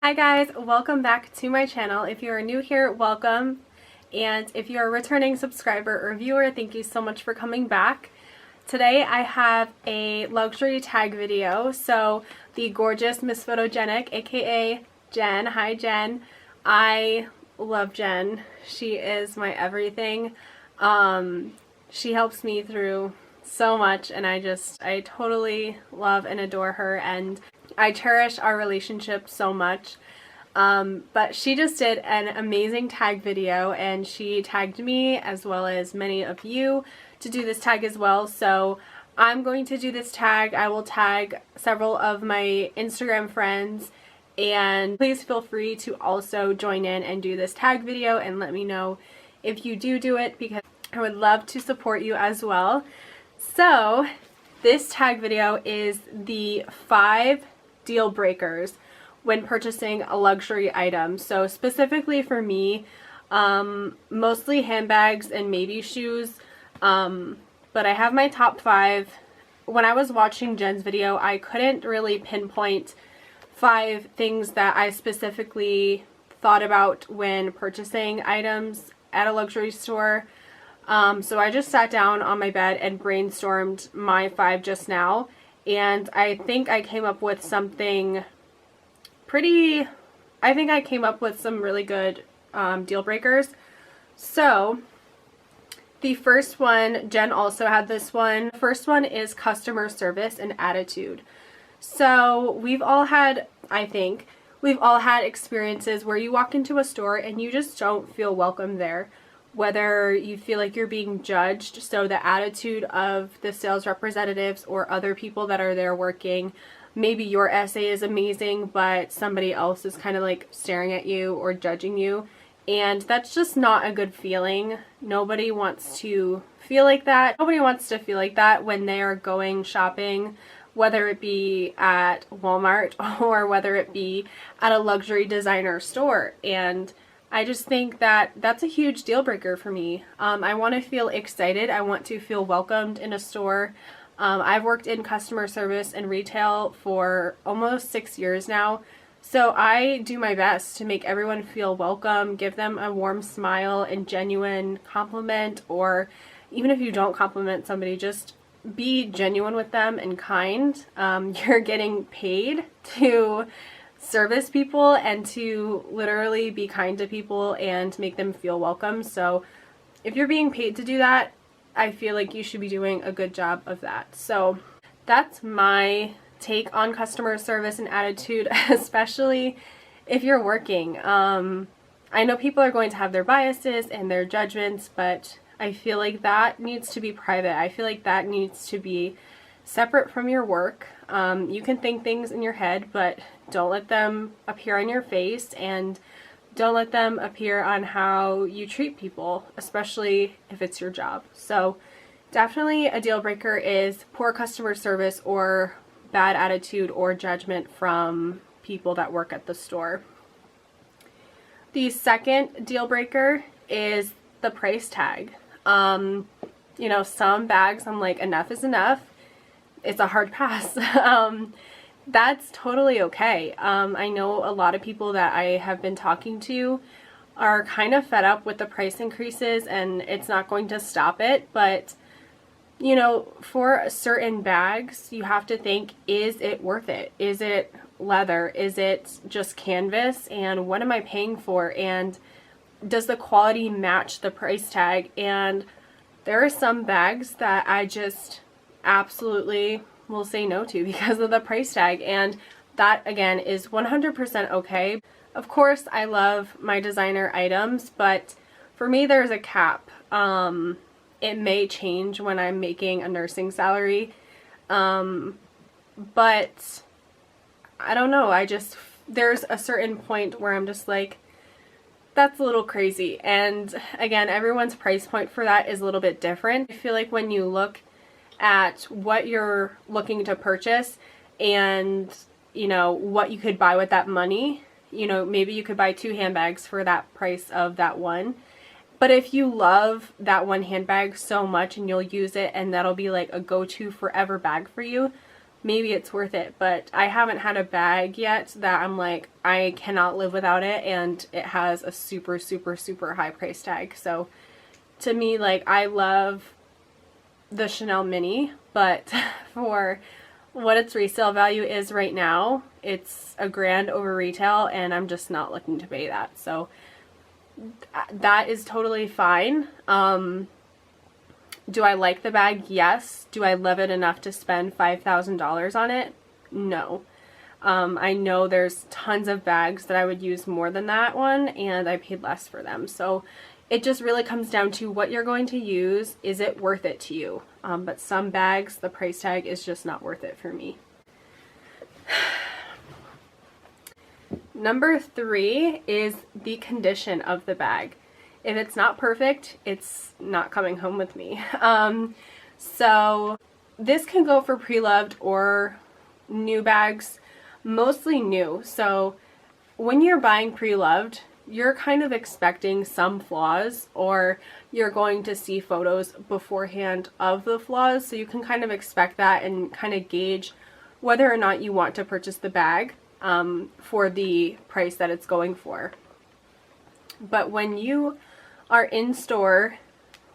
Hi guys, welcome back to my channel. If you are new here, welcome. And if you're a returning subscriber or viewer, thank you so much for coming back. Today I have a luxury tag video. So the gorgeous MsPhotoghenic, aka Jen. Hi Jen. I love Jen. She is my everything. She helps me through so much, and I totally love and adore her, and I cherish our relationship so much. But she just did an amazing tag video, and she tagged me as well as many of you to do this tag as well. So I'm going to do this tag. I will tag several of my Instagram friends, and please feel free to also join in and do this tag video and let me know if you do it, because I would love to support you as well. So this tag video is the 5 deal breakers when purchasing a luxury item. So specifically for me, mostly handbags and maybe shoes, but I have my top 5. When I was watching Jen's video, I couldn't really pinpoint 5 things that I specifically thought about when purchasing items at a luxury store. So I just sat down on my bed and brainstormed my 5 just now, and I think I came up with something I came up with some really good deal breakers. So the first one, Jen also had this one. The first one is customer service and attitude. So we've all had, I think, we've all had experiences where you walk into a store and you just don't feel welcome there. Whether you feel like you're being judged, so the attitude of the sales representatives or other people that are there working, maybe your essay is amazing, but somebody else is kind of like staring at you or judging you, and that's just not a good feeling. Nobody wants to feel like that. Nobody wants to feel like that when they are going shopping, whether it be at Walmart or whether it be at a luxury designer store. And I just think that that's a huge deal breaker for me. I want to feel excited. I want to feel welcomed in a store. I've worked in customer service and retail for almost 6 years now, so I do my best to make everyone feel welcome, give them a warm smile and genuine compliment, or even if you don't compliment somebody, just be genuine with them and kind. You're getting paid to service people and to literally be kind to people and make them feel welcome. So if you're being paid to do that, I feel like you should be doing a good job of that. So that's my take on customer service and attitude, especially if you're working. I know people are going to have their biases and their judgments, but I feel like that needs to be private. I feel like that needs to be separate from your work. You can think things in your head, but don't let them appear on your face, and don't let them appear on how you treat people, especially if it's your job. So definitely a deal breaker is poor customer service or bad attitude or judgment from people that work at the store. The second deal breaker is the price tag. You know, some bags I'm like, enough is enough. It's a hard pass. That's totally okay. I know a lot of people that I have been talking to are kind of fed up with the price increases, and it's not going to stop it. But, you know, for certain bags, you have to think, is it worth it? Is it leather? Is it just canvas? And what am I paying for? And does the quality match the price tag? And there are some bags that I just absolutely will say no to because of the price tag, and that again is 100% okay. Of course, I love my designer items, but for me there's a cap. It may change when I'm making a nursing salary, but I don't know, there's a certain point where I'm just like, that's a little crazy. And again, everyone's price point for that is a little bit different. I feel like when you look at what you're looking to purchase and, you know, what you could buy with that money, you know, maybe you could buy 2 handbags for that price of that one. But if you love that one handbag so much and you'll use it and that'll be like a go-to forever bag for you, maybe it's worth it. But I haven't had a bag yet that I'm like, I cannot live without it, and it has a super, super, super high price tag. So to me, like, I love the Chanel Mini, but for what its resale value is right now, it's $1,000 over retail, and I'm just not looking to pay that. So that is totally fine. Do I like the bag? Yes. Do I love it enough to spend $5,000 on it? No. I know there's tons of bags that I would use more than that one, and I paid less for them. So it just really comes down to what you're going to use. Is it worth it to you? But some bags, the price tag is just not worth it for me. Number 3 is the condition of the bag. If it's not perfect, it's not coming home with me. So this can go for pre-loved or new bags, mostly new. So when you're buying pre-loved, you're kind of expecting some flaws, or you're going to see photos beforehand of the flaws, so you can kind of expect that and kind of gauge whether or not you want to purchase the bag for the price that it's going for. But when you are in store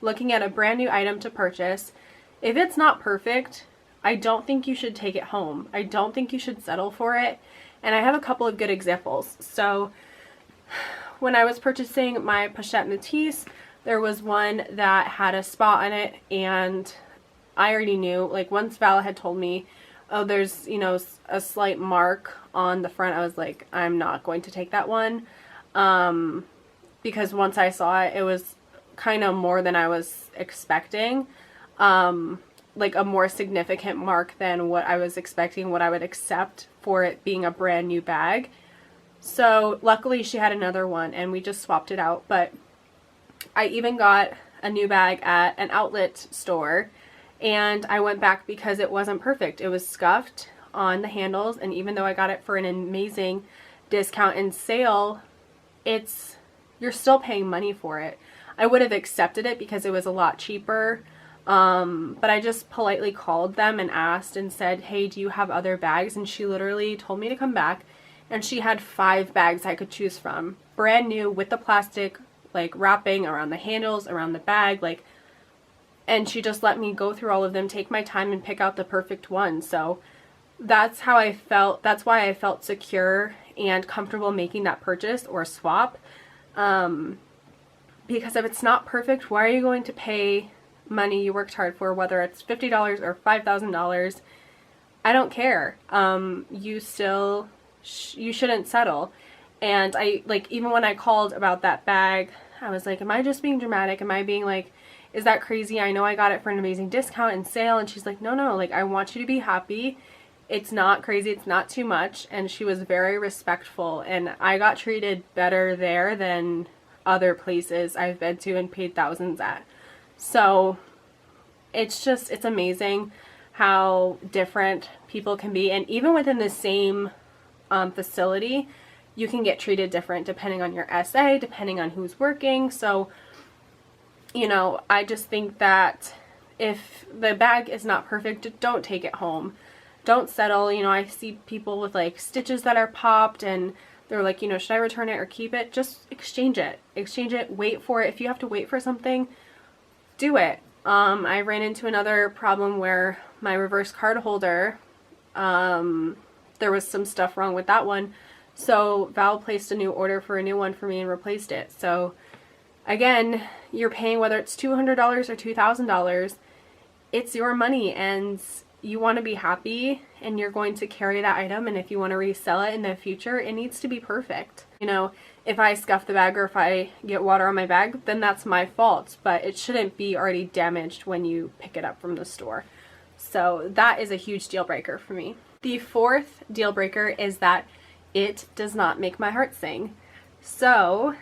looking at a brand new item to purchase, if it's not perfect, I don't think you should take it home. I don't think you should settle for it. And I have a couple of good examples. So when I was purchasing my pochette Matisse, there was one that had a spot on it, and I already knew, like, once Val had told me, oh, there's, you know, a slight mark on the front, I was like, I'm not going to take that one. Because once I saw it, it was kind of more than I was expecting. Like a more significant mark than what I was expecting, what I would accept for it being a brand new bag. So luckily she had another one and we just swapped it out. But I even got a new bag at an outlet store, and I went back because it wasn't perfect. It was scuffed on the handles, and even though I got it for an amazing discount and sale, you're still paying money for it. I would have accepted it because it was a lot cheaper, but I just politely called them and asked and said, hey, do you have other bags? And she literally told me to come back, and she had 5 bags I could choose from, brand new, with the plastic like wrapping around the handles, around the bag, like, and she just let me go through all of them, take my time, and pick out the perfect one. So that's how I felt. That's why I felt secure and comfortable making that purchase or swap. Because if it's not perfect, why are you going to pay money you worked hard for, whether it's $50 or $5,000? I don't care. You shouldn't settle. And even when I called about that bag, I was like, am I just being dramatic? Am I being like, is that crazy? I know I got it for an amazing discount and sale. And she's like, no, like, I want you to be happy. It's not crazy. It's not too much. And she was very respectful. And I got treated better there than other places I've been to and paid thousands at. So it's amazing how different people can be. And even within the same facility, you can get treated different depending on your SA, depending on who's working. So, you know, I just think that if the bag is not perfect, don't take it home. Don't settle. You know, I see people with like stitches that are popped and they're like, you know, should I return it or keep it? Just exchange it. Exchange it. Wait for it. If you have to wait for something, do it. I ran into another problem where my reverse card holder, there was some stuff wrong with that one. So Val placed a new order for a new one for me and replaced it. So again, you're paying, whether it's $200 or $2,000, it's your money, and you want to be happy, and you're going to carry that item, and if you want to resell it in the future, it needs to be perfect. You know, if I scuff the bag or if I get water on my bag, then that's my fault, but it shouldn't be already damaged when you pick it up from the store. So that is a huge deal breaker for me. The 4th deal breaker is that it does not make my heart sing. So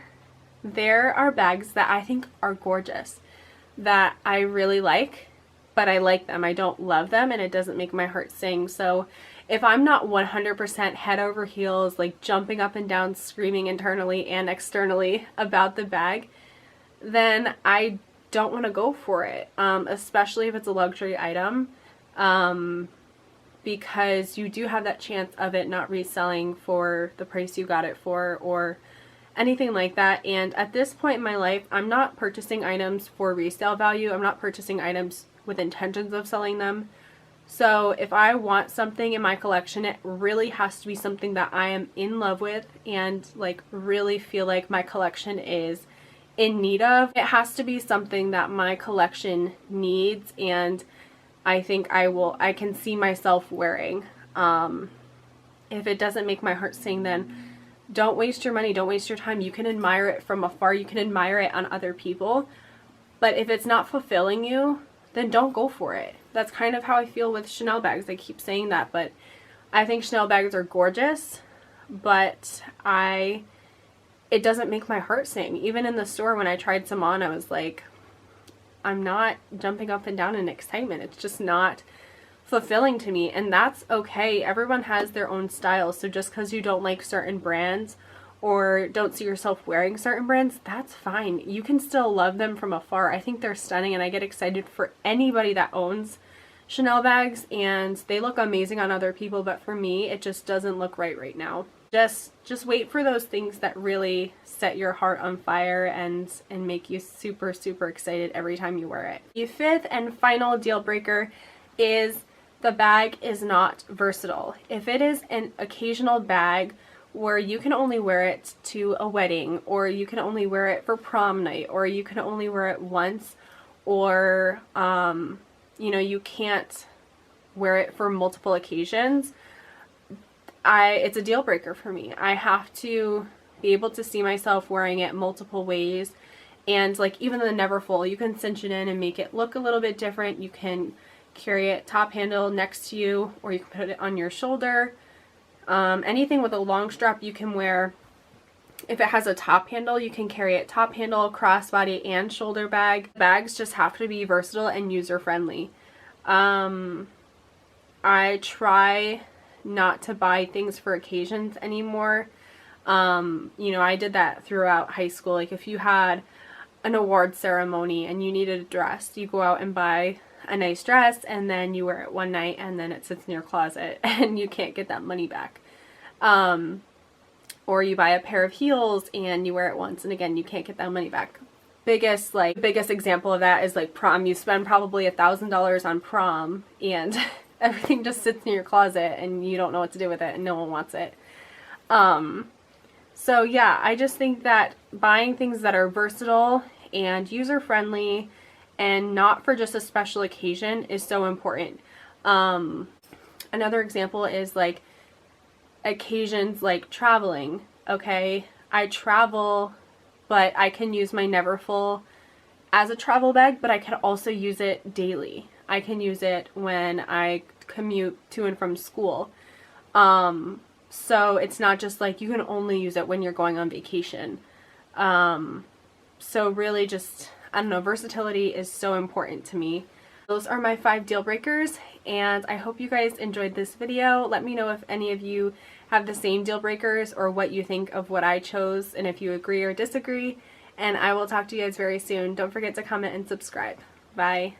there are bags that I think are gorgeous, that I really like, but I like them. I don't love them, and it doesn't make my heart sing. So if I'm not 100% head over heels, like jumping up and down, screaming internally and externally about the bag, then I don't want to go for it, especially if it's a luxury item. because you do have that chance of it not reselling for the price you got it for or anything like that. And at this point in my life, I'm not purchasing items for resale value. I'm not purchasing items with intentions of selling them. So if I want something in my collection, it really has to be something that I am in love with and like really feel like my collection is in need of. It has to be something that my collection needs and I think I can see myself wearing. If it doesn't make my heart sing, then don't waste your money, don't waste your time. You can admire it from afar, you can admire it on other people, but if it's not fulfilling you, then don't go for it. That's kind of how I feel with Chanel bags. I keep saying that, but I think Chanel bags are gorgeous, but it doesn't make my heart sing. Even in the store when I tried some on, I was like, I'm not jumping up and down in excitement. It's just not fulfilling to me, and that's okay. Everyone has their own style, so just because you don't like certain brands or don't see yourself wearing certain brands, that's fine. You can still love them from afar. I think they're stunning, and I get excited for anybody that owns Chanel bags, and they look amazing on other people, but for me, it just doesn't look right now. Just wait for those things that really set your heart on fire and make you super, super excited every time you wear it. The fifth and final deal breaker is the bag is not versatile. If it is an occasional bag where you can only wear it to a wedding, or you can only wear it for prom night, or you can only wear it once, or you know, you can't wear it for multiple occasions, it's a deal breaker for me. I have to be able to see myself wearing it multiple ways, and like even the never full, you can cinch it in and make it look a little bit different. You can carry it top handle next to you, or you can put it on your shoulder. Anything with a long strap you can wear. If it has a top handle, you can carry it top handle, crossbody, and shoulder bag. Bags just have to be versatile and user friendly. I try not to buy things for occasions anymore. You know, I did that throughout high school. Like if you had an award ceremony and you needed a dress, you go out and buy a nice dress, and then you wear it one night and then it sits in your closet and you can't get that money back. Or you buy a pair of heels and you wear it once and again you can't get that money back. Biggest example of that is like prom. You spend probably $1,000 on prom and everything just sits in your closet and you don't know what to do with it and no one wants it. So yeah, I just think that buying things that are versatile and user friendly and not for just a special occasion is so important. Another example is like occasions like traveling. Okay, I travel, but I can use my Neverfull as a travel bag, but I can also use it daily. I can use it when I commute to and from school. So it's not just like you can only use it when you're going on vacation. So really just, I don't know, versatility is so important to me. Those are my 5 deal breakers, and I hope you guys enjoyed this video. Let me know if any of you have the same deal breakers or what you think of what I chose, and if you agree or disagree. And I will talk to you guys very soon. Don't forget to comment and subscribe. Bye.